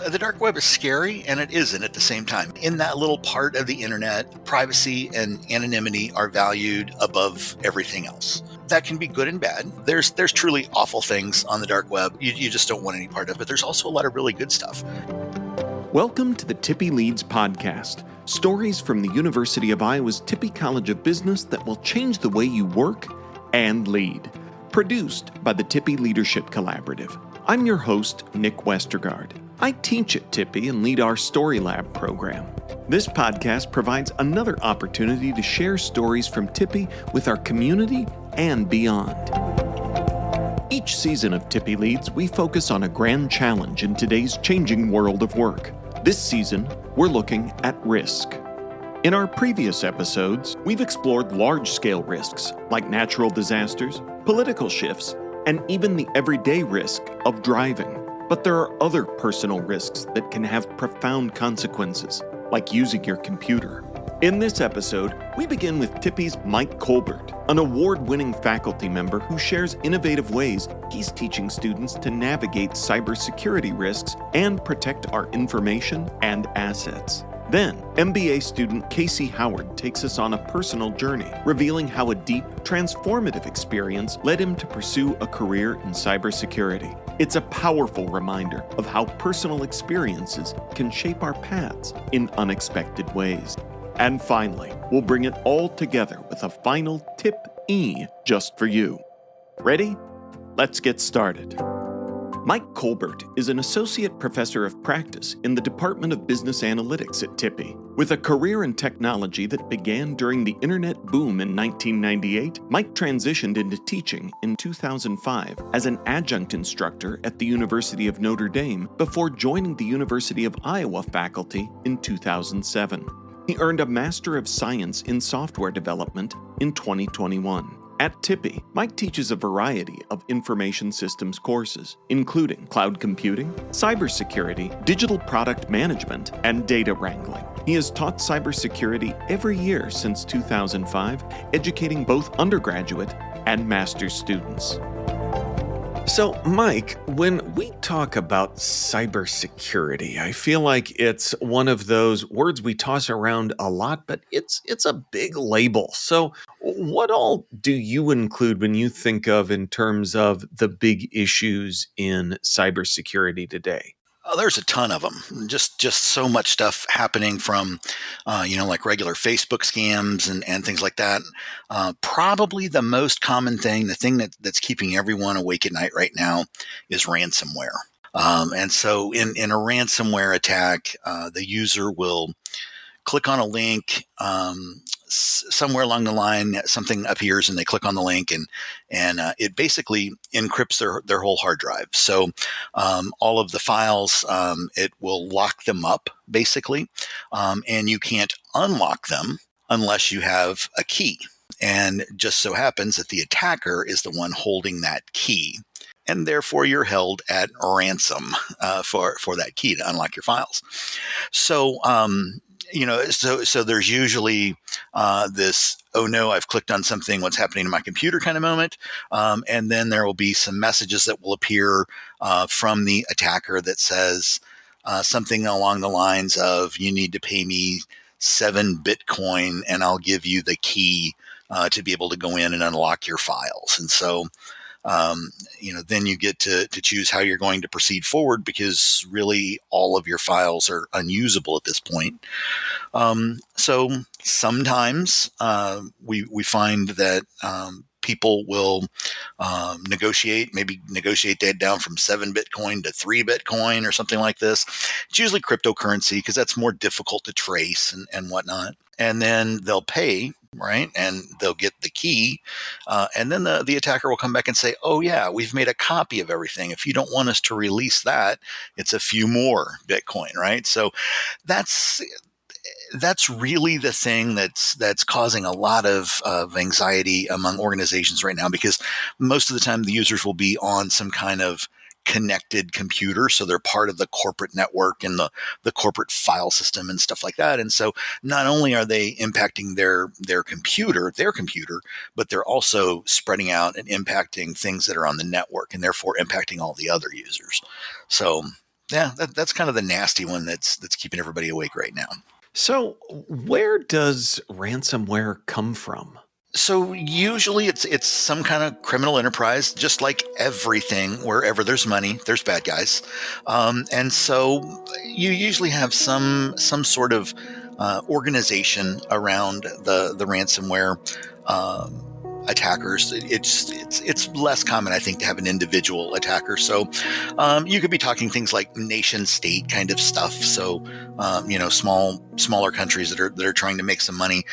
The dark web is scary, and it isn't at the same time. In that little part of the internet, privacy and anonymity are valued above everything else. That can be good and bad. There's truly awful things on the dark web. You just don't want any part of it. There's also a lot of really good stuff. Welcome to the Tippie Leads podcast. Stories from the University of Iowa's Tippie College of Business that will change the way you work and lead. Produced by the Tippie Leadership Collaborative. I'm your host, Nick Westergaard. I teach at Tippie and lead our Story Lab program. This podcast provides another opportunity to share stories from Tippie with our community and beyond. Each season of Tippie Leads, we focus on a grand challenge in today's changing world of work. This season, we're looking at risk. In our previous episodes, we've explored large-scale risks like natural disasters, political shifts, and even the everyday risk of driving. But there are other personal risks that can have profound consequences, like using your computer. In this episode, we begin with Tippie's Mike Colbert, an award-winning faculty member who shares innovative ways he's teaching students to navigate cybersecurity risks and protect our information and assets. Then, MBA student Casey Howard takes us on a personal journey, revealing how a deep, transformative experience led him to pursue a career in cybersecurity. It's a powerful reminder of how personal experiences can shape our paths in unexpected ways. And finally, we'll bring it all together with a final tip-E just for you. Ready? Let's get started. Mike Colbert is an associate professor of practice in the Department of Business Analytics at Tippie. With a career in technology that began during the internet boom in 1998, Mike transitioned into teaching in 2005 as an adjunct instructor at the University of Notre Dame before joining the University of Iowa faculty in 2007. He earned a Master of Science in Software Development in 2021. At Tippie, Mike teaches a variety of information systems courses, including cloud computing, cybersecurity, digital product management, and data wrangling. He has taught cybersecurity every year since 2005, educating both undergraduate and master's students. So, Mike, when we talk about cybersecurity, I feel like it's one of those words we toss around a lot, but it's a big label. So, what all do you include when you think of in terms of the big issues in cybersecurity today? Oh, there's a ton of them. Just so much stuff happening from, like regular Facebook scams and things like that. Probably the most common thing, the thing that's keeping everyone awake at night right now, is ransomware. And so, in a ransomware attack, the user will click on a link. Somewhere along the line, something appears and they click on the link, and it basically encrypts their whole hard drive. So all of the files, it will lock them up basically, and you can't unlock them unless you have a key. And just so happens that the attacker is the one holding that key, and therefore you're held at ransom for that key to unlock your files. So so there's usually this, oh no, I've clicked on something, what's happening to my computer kind of moment. And then there will be some messages that will appear from the attacker that says something along the lines of, you need to pay me 7 Bitcoin and I'll give you the key to be able to go in and unlock your files. And so then you get to choose how you're going to proceed forward, because really all of your files are unusable at this point. So sometimes we find that people will negotiate that down from 7 Bitcoin to 3 Bitcoin or something like this. It's usually cryptocurrency because that's more difficult to trace and whatnot. And then they'll pay, right? And they'll get the key. And then the attacker will come back and say, oh yeah, we've made a copy of everything. If you don't want us to release that, it's a few more Bitcoin, right? So that's really the thing that's causing a lot of anxiety among organizations right now, because most of the time the users will be on some kind of connected computer. So they're part of the corporate network and the corporate file system and stuff like that. And so not only are they impacting their computer, but they're also spreading out and impacting things that are on the network, and therefore impacting all the other users. So Yeah, that's kind of the nasty one that's keeping everybody awake right now. So, where does ransomware come from? So usually it's some kind of criminal enterprise, just like everything. Wherever there's money, there's bad guys, and so you usually have some sort of organization around the ransomware. Attackers. It's less common, I think, to have an individual attacker. So you could be talking things like nation state kind of stuff. So smaller countries that are trying to make some money.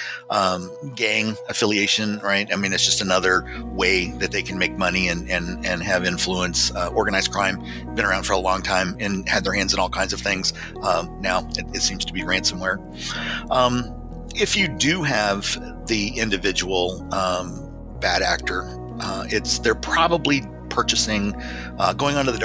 Gang affiliation, right? I mean, it's just another way that they can make money and have influence. Organized crime, been around for a long time and had their hands in all kinds of things. Now it seems to be ransomware. If you do have the individual bad actor, they're probably purchasing, going onto the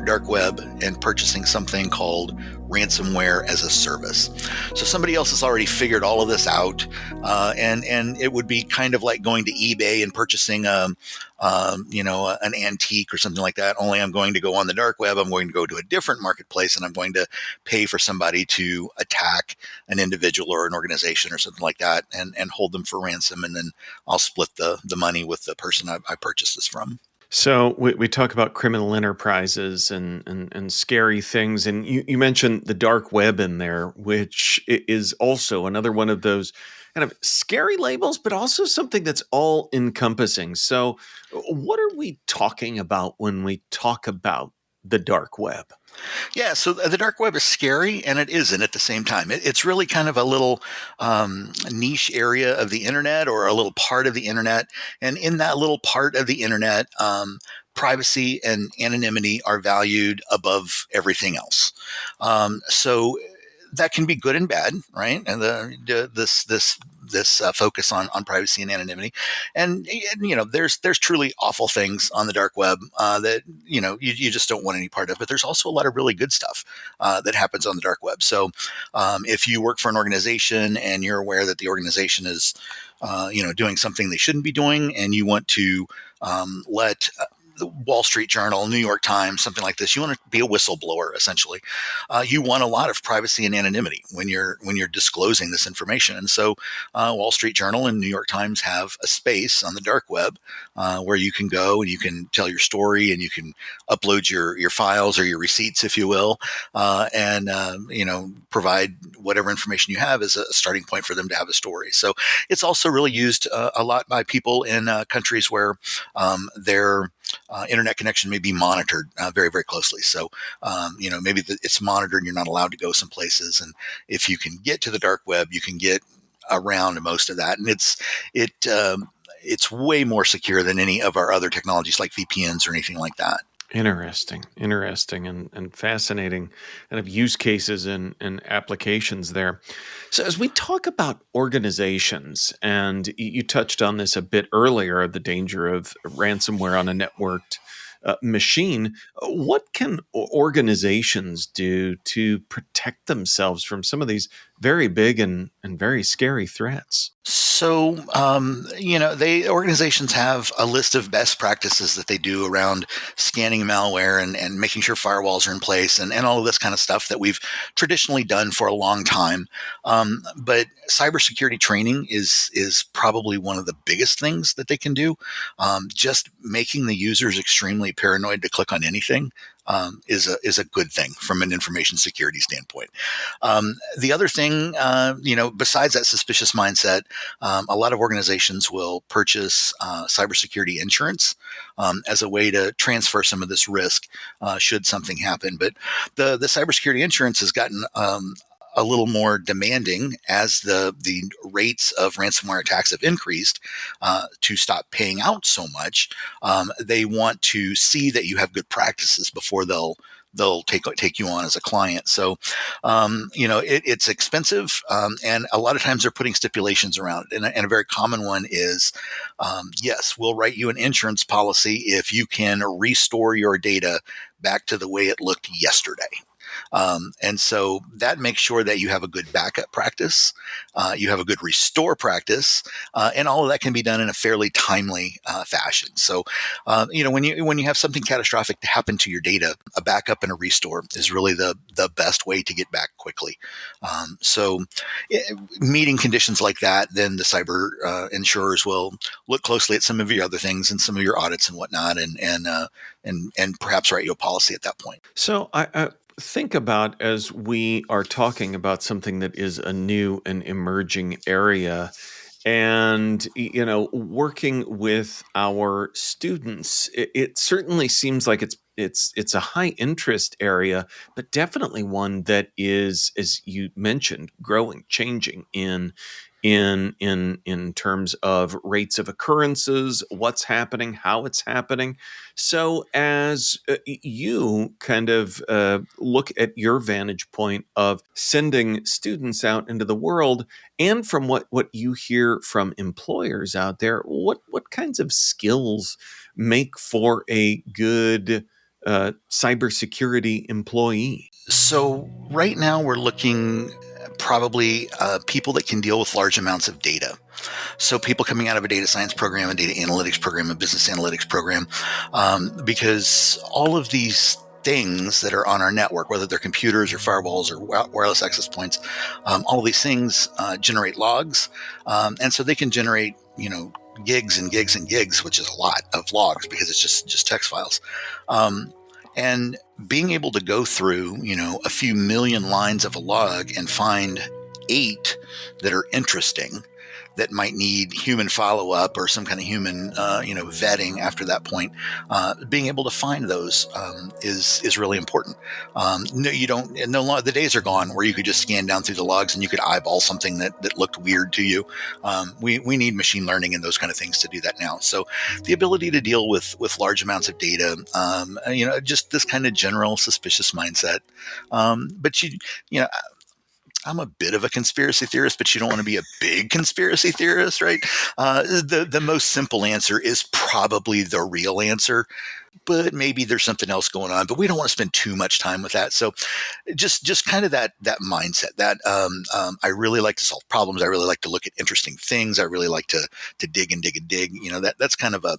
dark web and purchasing something called ransomware as a service. So somebody else has already figured all of this out, and it would be kind of like going to eBay and purchasing an antique or something like that. Only I'm going to go on the dark web. I'm going to go to a different marketplace, and I'm going to pay for somebody to attack an individual or an organization or something like that, and hold them for ransom, and then I'll split the money with the person I purchased this from. So we talk about criminal enterprises and scary things, and you mentioned the dark web in there, which is also another one of those kind of scary labels, but also something that's all encompassing. So, what are we talking about when we talk about the dark web? Yeah, so the dark web is scary and it isn't at the same time. It's really kind of a little niche area of the internet, or a little part of the internet. And in that little part of the internet, privacy and anonymity are valued above everything else. So that can be good and bad, right? And this focus on privacy and anonymity, and there's truly awful things on the dark web that you just don't want any part of. But there's also a lot of really good stuff that happens on the dark web. So if you work for an organization and you're aware that the organization is doing something they shouldn't be doing, and you want to let the Wall Street Journal, New York Times, something like this. You want to be a whistleblower, essentially. You want a lot of privacy and anonymity when you're disclosing this information. And so, Wall Street Journal and New York Times have a space on the dark web where you can go and you can tell your story, and you can upload your files or your receipts, if you will, and provide whatever information you have as a starting point for them to have a story. So it's also really used a lot by people in countries where their internet connection may be monitored very, very closely. So, maybe it's monitored and you're not allowed to go some places. And if you can get to the dark web, you can get around most of that. And it's way more secure than any of our other technologies like VPNs or anything like that. Interesting, and fascinating kind of use cases and applications there. So, as we talk about organizations, and you touched on this a bit earlier, the danger of ransomware on a networked machine, what can organizations do to protect themselves from some of these very big and very scary threats? So, organizations have a list of best practices that they do around scanning malware and making sure firewalls are in place, and all of this kind of stuff that we've traditionally done for a long time. But cybersecurity training is probably one of the biggest things that they can do. Just making the users extremely paranoid to click on anything is a good thing from an information security standpoint. The other thing, besides that suspicious mindset, a lot of organizations will purchase cybersecurity insurance as a way to transfer some of this risk should something happen. But the cybersecurity insurance has gotten a little more demanding as the rates of ransomware attacks have increased. To stop paying out so much, they want to see that you have good practices before they'll take you on as a client. So, it's expensive, and a lot of times they're putting stipulations around it. And a very common one is, yes, we'll write you an insurance policy if you can restore your data back to the way it looked yesterday. And so that makes sure that you have a good backup practice, you have a good restore practice, and all of that can be done in a fairly timely fashion. So, when you have something catastrophic happen to your data, a backup and a restore is really the best way to get back quickly. So, meeting conditions like that, then the cyber insurers will look closely at some of your other things and some of your audits and whatnot, and perhaps write you a policy at that point. So I think about, as we are talking about something that is a new and emerging area, and working with our students, it certainly seems like it's a high interest area, but definitely one that is, as you mentioned, growing, changing in terms of rates of occurrences, what's happening, how it's happening. So, as you kind of look at your vantage point of sending students out into the world, and from what you hear from employers out there, what kinds of skills make for a good cybersecurity employee? So right now we're looking probably people that can deal with large amounts of data. So people coming out of a data science program, a data analytics program, a business analytics program, because all of these things that are on our network, whether they're computers or firewalls or wireless access points, all of these things generate logs, and so they can generate, gigs and gigs and gigs, which is a lot of logs because it's just text files. Um, and being able to go through, a few million lines of a log and find 8 that are interesting, that might need human follow up or some kind of human, vetting after that point. Being able to find those is really important. No, you don't. No, the days are gone where you could just scan down through the logs and you could eyeball something that looked weird to you. We need machine learning and those kind of things to do that now. So the ability to deal with large amounts of data, just this kind of general suspicious mindset. But you know, I'm a bit of a conspiracy theorist, but you don't want to be a big conspiracy theorist, right? The most simple answer is probably the real answer, but maybe there's something else going on. But we don't want to spend too much time with that. So just kind of that mindset. That I really like to solve problems. I really like to look at interesting things. I really like to dig and dig and dig. That's kind of a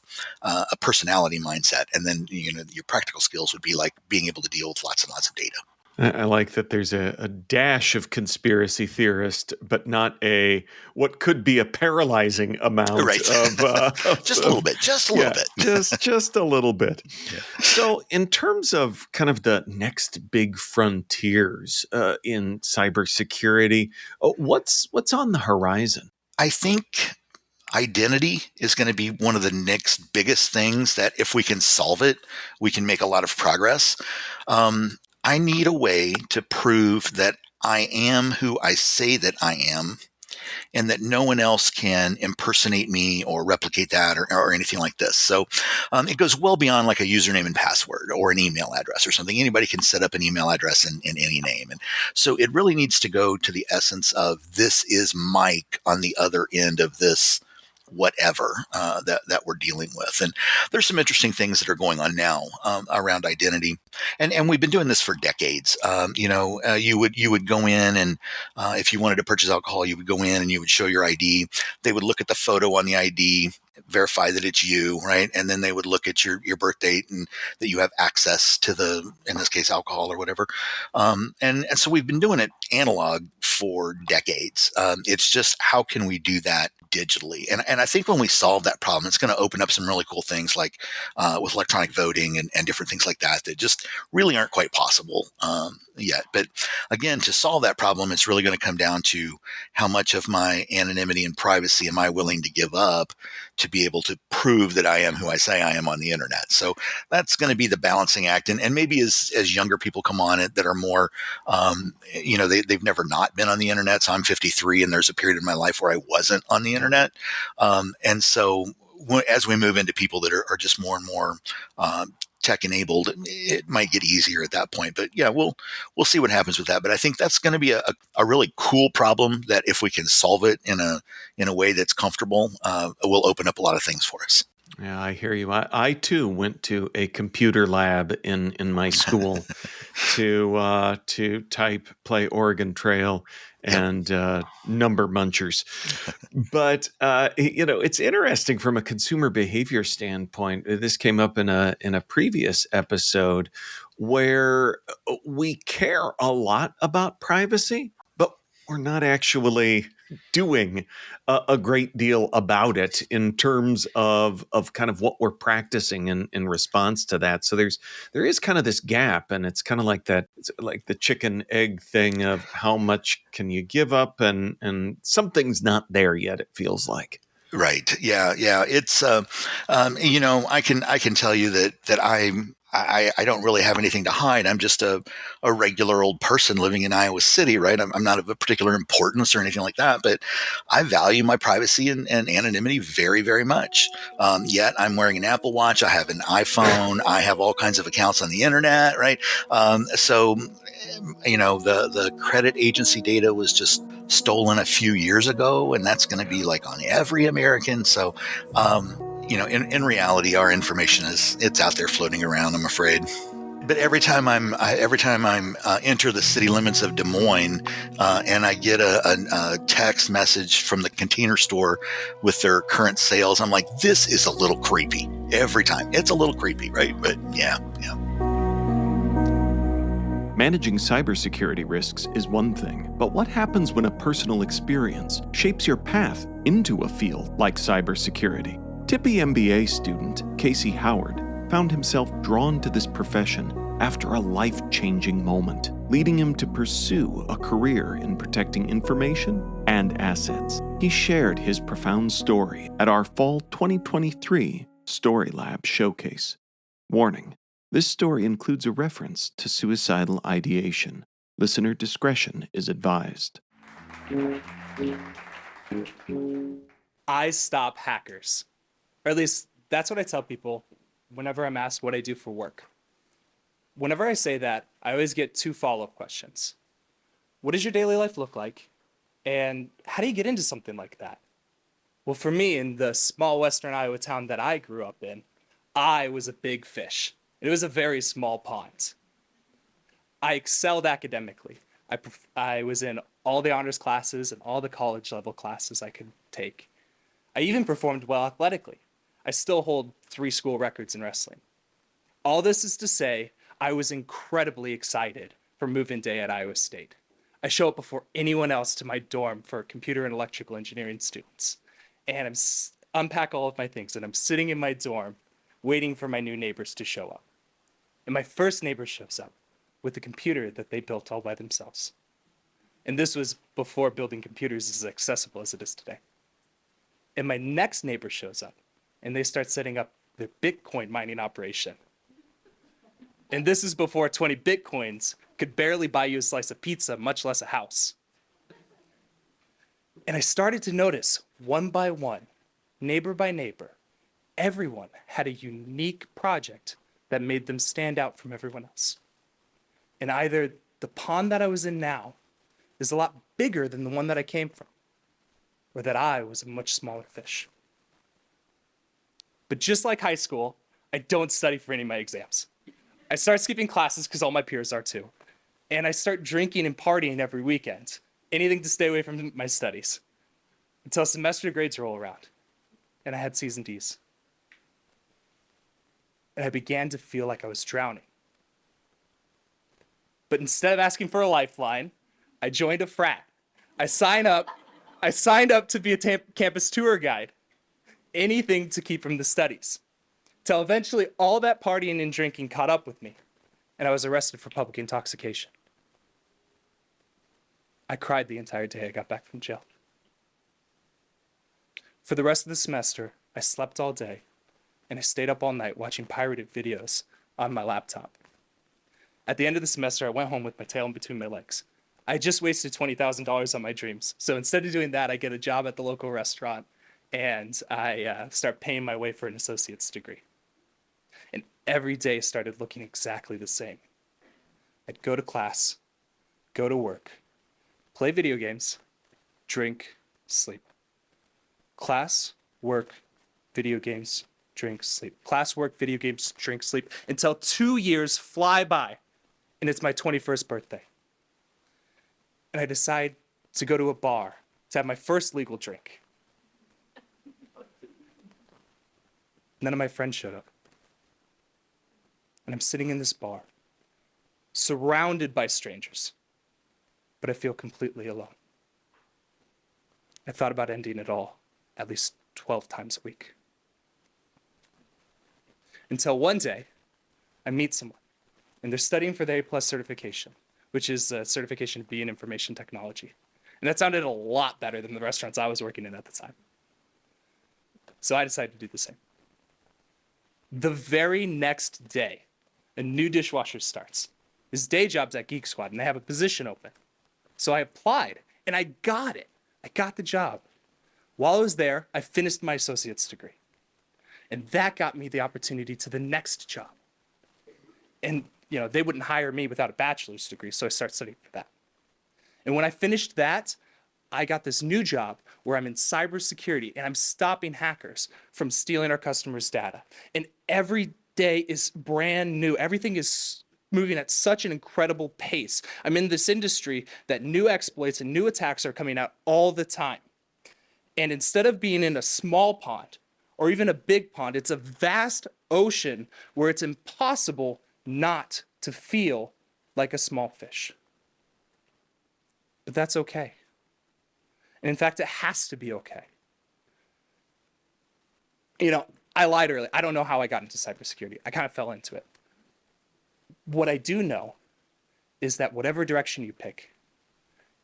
personality mindset. And then your practical skills would be like being able to deal with lots and lots of data. I like that there's a dash of conspiracy theorist, but not what could be a paralyzing amount Right. of, Just a little bit. Just a little yeah, bit. just a little bit. Yeah. So, in terms of kind of the next big frontiers in cybersecurity, what's on the horizon? I think identity is going to be one of the next biggest things that if we can solve it, we can make a lot of progress. I need a way to prove that I am who I say that I am, and that no one else can impersonate me or replicate that or anything like this. So it goes well beyond like a username and password or an email address or something. Anybody can set up an email address in any name. And so it really needs to go to the essence of this is Mike on the other end of this whatever that we're dealing with. And there's some interesting things that are going on now around identity, and we've been doing this for decades. You would go in and if you wanted to purchase alcohol, you would go in and you would show your ID. They would look at the photo on the ID, verify that it's you, right? And then they would look at your birth date and that you have access to in this case, alcohol or whatever. And so we've been doing it analog for decades. It's just how can we do that digitally? And I think when we solve that problem, it's going to open up some really cool things like with electronic voting and different things like that just really aren't quite possible yet. But again, to solve that problem, it's really going to come down to how much of my anonymity and privacy am I willing to give up to be able to prove that I am who I say I am on the internet. So that's going to be the balancing act. And maybe as younger people come on it that are more, they've never not been on the internet. So I'm 53 and there's a period in my life where I wasn't on the internet. And so as we move into people that are just more and more tech enabled, it might get easier at that point. But yeah, we'll see what happens with that. But I think that's going to be a really cool problem that if we can solve it in a way that's comfortable, it will open up a lot of things for us. Yeah, I hear you. I too went to a computer lab in my school to type, play Oregon Trail, Yep. and number munchers. But it's interesting from a consumer behavior standpoint. This came up in a previous episode where we care a lot about privacy, but we're not actually doing a great deal about it in terms of kind of what we're practicing in response to that. So there is kind of this gap, and it's kind of like that, it's like the chicken egg thing of how much can you give up, and something's not there yet, it feels like. Right. Yeah. Yeah. It's, I can tell you that I don't really have anything to hide. I'm just a regular old person living in Iowa City, right? I'm not of a particular importance or anything like that, but I value my privacy and anonymity very, very much. Yet I'm wearing an Apple Watch. I have an iPhone. I have all kinds of accounts on the internet, right? The credit agency data was just stolen a few years ago, and that's going to be like on every American. So, in reality, our information it's out there floating around, I'm afraid. But every time I'm enter the city limits of Des Moines, and I get a text message from the Container Store with their current sales, I'm like, this is a little creepy. Every time, it's a little creepy, right? But yeah, yeah. Managing cybersecurity risks is one thing, but what happens when a personal experience shapes your path into a field like cybersecurity? Tippie MBA student Casey Howard found himself drawn to this profession after a life-changing moment, leading him to pursue a career in protecting information and assets. He shared his profound story at our Fall 2023 Story Lab showcase. Warning: this story includes a reference to suicidal ideation. Listener discretion is advised. I stop hackers. Or at least that's what I tell people whenever I'm asked what I do for work. Whenever I say that, I always get two follow-up questions. What does your daily life look like? And how do you get into something like that? Well, for me, in the small Western Iowa town that I grew up in, I was a big fish. It was a very small pond. I excelled academically. I was in all the honors classes and all the college level classes I could take. I even performed well athletically. I still hold 3 school records in wrestling. All this is to say, I was incredibly excited for move-in day at Iowa State. I show up before anyone else to my dorm for computer and electrical engineering students. And unpack all of my things, and I'm sitting in my dorm waiting for my new neighbors to show up. And my first neighbor shows up with a computer that they built all by themselves. And this was before building computers is as accessible as it is today. And my next neighbor shows up, and they start setting up their Bitcoin mining operation. And this is before 20 Bitcoins could barely buy you a slice of pizza, much less a house. And I started to notice, one by one, neighbor by neighbor, everyone had a unique project that made them stand out from everyone else. And either the pond that I was in now is a lot bigger than the one that I came from, or that I was a much smaller fish. But just like high school, I don't study for any of my exams. I start skipping classes because all my peers are too. And I start drinking and partying every weekend, anything to stay away from my studies, until semester grades roll around, and I had C's and D's. And I began to feel like I was drowning. But instead of asking for a lifeline, I joined a frat. I signed up to be a campus tour guide. Anything to keep from the studies. Till eventually all that partying and drinking caught up with me, and I was arrested for public intoxication. I cried the entire day I got back from jail. For the rest of the semester, I slept all day, and I stayed up all night watching pirated videos on my laptop. At the end of the semester, I went home with my tail in between my legs. I just wasted $20,000 on my dreams. So instead of doing that, I get a job at the local restaurant, and I start paying my way for an associate's degree. And every day started looking exactly the same. I'd go to class, go to work, play video games, drink, sleep. Class, work, video games, drink, sleep. Class, work, video games, drink, sleep, until 2 years fly by, and it's my 21st birthday. And I decide to go to a bar to have my first legal drink. None of my friends showed up. And I'm sitting in this bar, surrounded by strangers, but I feel completely alone. I thought about ending it all at least 12 times a week. Until one day, I meet someone, and they're studying for the A+ certification, which is a certification to be in information technology. And that sounded a lot better than the restaurants I was working in at the time. So I decided to do the same. The very next day, a new dishwasher starts. His day job's at Geek Squad, and they have a position open. So I applied, and I got it. I got the job. While I was there, I finished my associate's degree. And that got me the opportunity to the next job. And, they wouldn't hire me without a bachelor's degree, so I started studying for that. And when I finished that, I got this new job where I'm in cybersecurity, and I'm stopping hackers from stealing our customers' data. And every day is brand new. Everything is moving at such an incredible pace. I'm in this industry that new exploits and new attacks are coming out all the time. And instead of being in a small pond or even a big pond, it's a vast ocean where it's impossible not to feel like a small fish. But that's okay. And in fact, it has to be okay. I lied earlier. I don't know how I got into cybersecurity. I kind of fell into it. What I do know is that whatever direction you pick,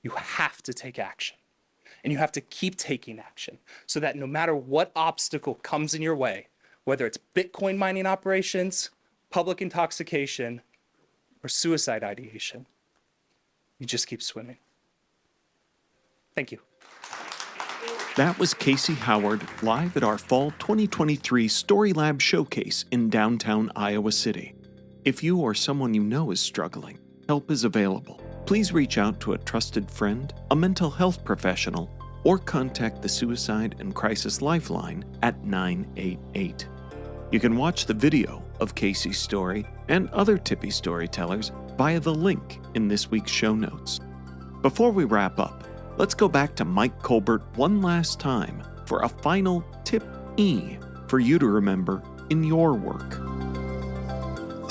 you have to take action. And you have to keep taking action so that no matter what obstacle comes in your way, whether it's Bitcoin mining operations, public intoxication, or suicide ideation, you just keep swimming. Thank you. That was Casey Howard live at our Fall 2023 Story Lab Showcase in downtown Iowa City. If you or someone you know is struggling, help is available. Please reach out to a trusted friend, a mental health professional, or contact the Suicide and Crisis Lifeline at 988. You can watch the video of Casey's story and other Tippie storytellers via the link in this week's show notes. Before we wrap up, let's go back to Mike Colbert one last time for a final tip E for you to remember in your work.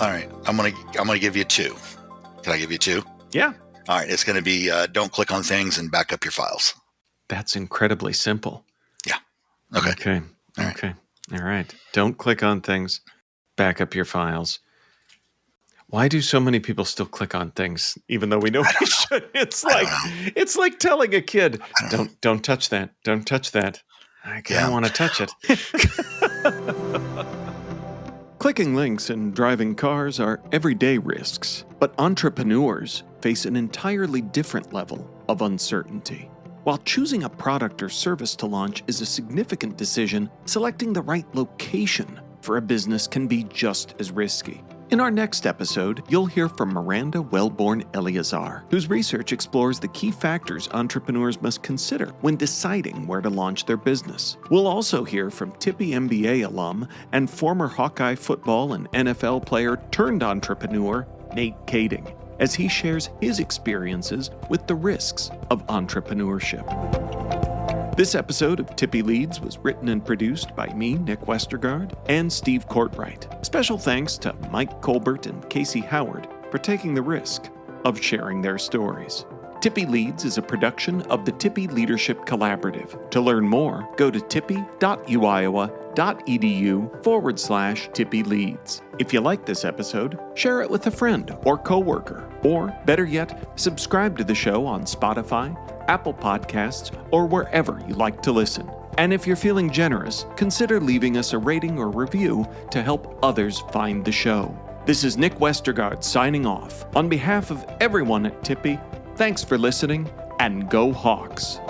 All right, I'm gonna give you two. Can I give you two? Yeah. All right, it's gonna be don't click on things and back up your files. That's incredibly simple. Yeah. Okay. Okay. All right. Okay. All right. Don't click on things. Back up your files. Why do so many people still click on things, even though we know we should? It's like telling a kid, don't touch that. Don't touch that. I kind of want to touch it. Clicking links and driving cars are everyday risks, but entrepreneurs face an entirely different level of uncertainty. While choosing a product or service to launch is a significant decision, selecting the right location for a business can be just as risky. In our next episode, you'll hear from Miranda Wellborn-Eleazar, whose research explores the key factors entrepreneurs must consider when deciding where to launch their business. We'll also hear from Tippie MBA alum and former Hawkeye football and NFL player turned entrepreneur, Nate Kading, as he shares his experiences with the risks of entrepreneurship. This episode of Tippie Leads was written and produced by me, Nick Westergaard, and Steve Courtwright. Special thanks to Mike Colbert and Casey Howard for taking the risk of sharing their stories. Tippie Leads is a production of the Tippie Leadership Collaborative. To learn more, go to tippie.uiowa.edu/Tippie Leads. If you like this episode, share it with a friend or coworker. Or, better yet, subscribe to the show on Spotify, Apple Podcasts, or wherever you like to listen. And if you're feeling generous, consider leaving us a rating or review to help others find the show. This is Nick Westergaard signing off. On behalf of everyone at Tippie, thanks for listening, and go Hawks!